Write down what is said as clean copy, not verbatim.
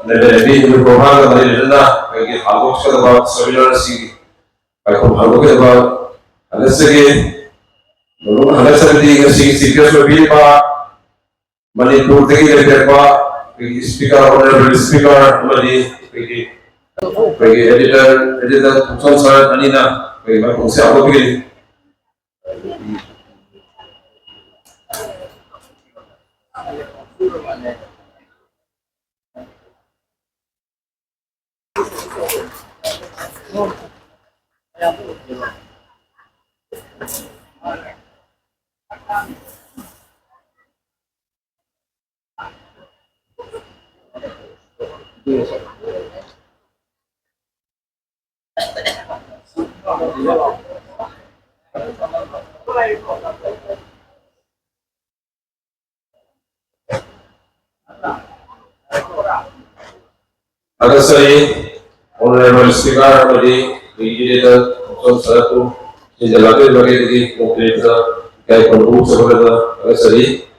Maybe we provide the Lina, like Albox about cellular sea. I hope Albox about unless again, unless the secrets will be money to take it, speaker, honorable speaker, money, editor, sponsor, Anina, my own self again. Adasari, honorable speaker, body, leader, also satu, jadi lalu bagi di operator, kayak pendukung sebenarnya, adasari.